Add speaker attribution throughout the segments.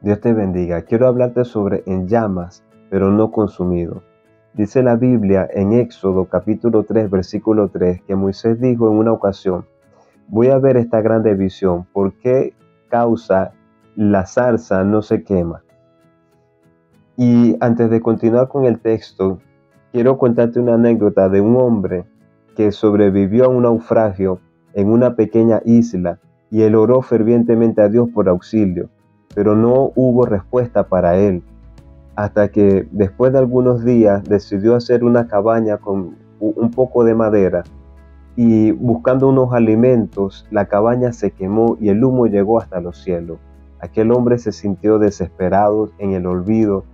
Speaker 1: Dios te bendiga. Quiero hablarte sobre en llamas, pero no consumido. Dice la Biblia en Éxodo capítulo 3, versículo 3, que Moisés dijo en una ocasión: voy a ver esta grande visión, ¿por qué causa la zarza no se quema? Y antes de continuar con el texto, quiero contarte una anécdota de un hombre que sobrevivió a un naufragio en una pequeña isla y él oró fervientemente a Dios por auxilio, pero no hubo respuesta para él, hasta que después de algunos días decidió hacer una cabaña con un poco de madera y buscando unos alimentos, la cabaña se quemó y el humo llegó hasta los cielos. Aquel hombre se sintió desesperado en el olvido,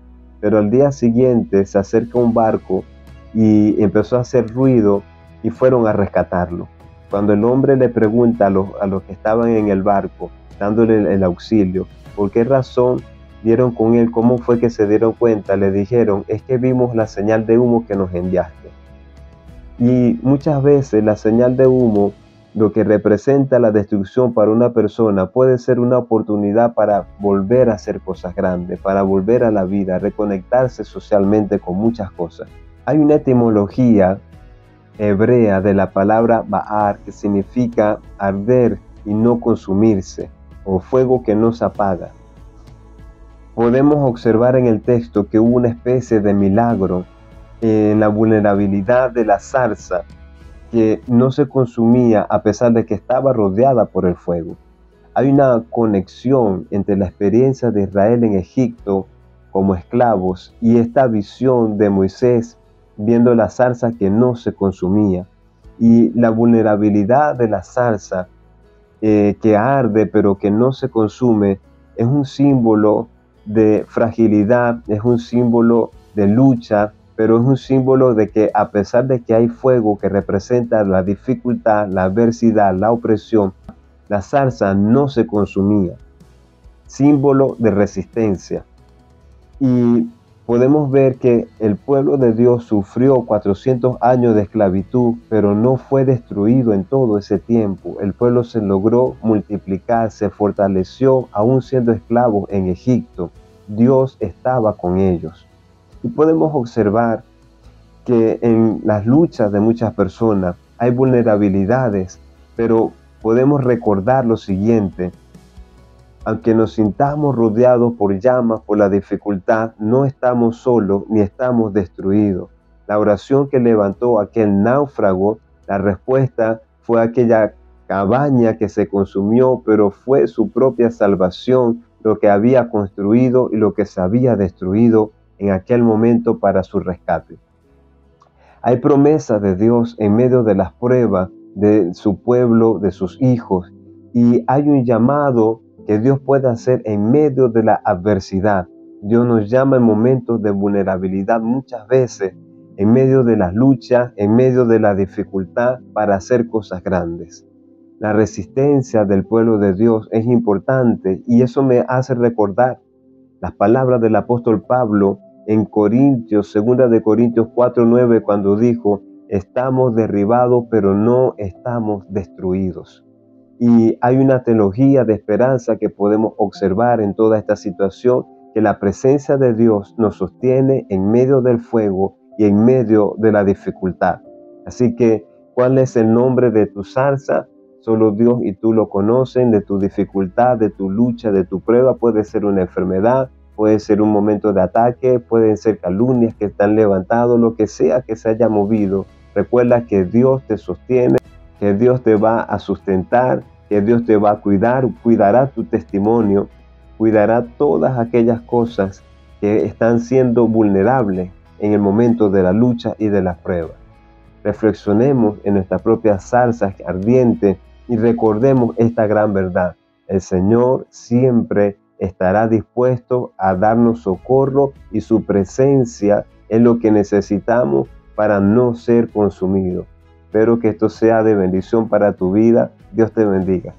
Speaker 1: pero al día siguiente se acerca un barco y empezó a hacer ruido y fueron a rescatarlo. Cuando el hombre le pregunta a los que estaban en el barco, dándole el auxilio, ¿por qué razón dieron con él? ¿Cómo fue que se dieron cuenta? Le dijeron: es que vimos la señal de humo que nos enviaste. Y muchas veces la señal de humo, lo que representa la destrucción para una persona, puede ser una oportunidad para volver a hacer cosas grandes, para volver a la vida, reconectarse socialmente con muchas cosas. Hay una etimología hebrea de la palabra ba'ar, que significa arder y no consumirse, o fuego que no se apaga. Podemos observar en el texto que hubo una especie de milagro en la vulnerabilidad de la zarza, que no se consumía a pesar de que estaba rodeada por el fuego. Hay una conexión entre la experiencia de Israel en Egipto como esclavos y esta visión de Moisés viendo la zarza que no se consumía. Y la vulnerabilidad de la zarza que arde pero que no se consume es un símbolo de fragilidad, es un símbolo de lucha, pero es un símbolo de que a pesar de que hay fuego que representa la dificultad, la adversidad, la opresión, la zarza no se consumía. Símbolo de resistencia. Y podemos ver que el pueblo de Dios sufrió 400 años de esclavitud, pero no fue destruido en todo ese tiempo. El pueblo se logró multiplicar, se fortaleció, aún siendo esclavos en Egipto. Dios estaba con ellos. Y podemos observar que en las luchas de muchas personas hay vulnerabilidades, pero podemos recordar lo siguiente: aunque nos sintamos rodeados por llamas, por la dificultad, no estamos solos ni estamos destruidos. La oración que levantó aquel náufrago, la respuesta fue aquella cabaña que se consumió, pero fue su propia salvación lo que había construido y lo que se había destruido en aquel momento para su rescate. Hay promesas de Dios en medio de las pruebas de su pueblo, de sus hijos, y hay un llamado que Dios puede hacer en medio de la adversidad. Dios nos llama en momentos de vulnerabilidad muchas veces, en medio de las luchas, en medio de la dificultad, para hacer cosas grandes. La resistencia del pueblo de Dios es importante y eso me hace recordar las palabras del apóstol Pablo en Corintios, 2 de Corintios 4:9, cuando dijo: estamos derribados, pero no estamos destruidos. Y hay una teología de esperanza que podemos observar en toda esta situación, que la presencia de Dios nos sostiene en medio del fuego y en medio de la dificultad. Así que, ¿cuál es el nombre de tu zarza? Solo Dios y tú lo conocen. De tu dificultad, de tu lucha, de tu prueba. Puede ser una enfermedad, puede ser un momento de ataque, pueden ser calumnias que están levantadas, lo que sea que se haya movido. Recuerda que Dios te sostiene, que Dios te va a sustentar, que Dios te va a cuidar, cuidará tu testimonio, cuidará todas aquellas cosas que están siendo vulnerables en el momento de la lucha y de las pruebas. Reflexionemos en nuestra propia zarza ardiente y recordemos esta gran verdad: el Señor siempre estará dispuesto a darnos socorro y su presencia es lo que necesitamos para no ser consumidos. Espero que esto sea de bendición para tu vida. Dios te bendiga.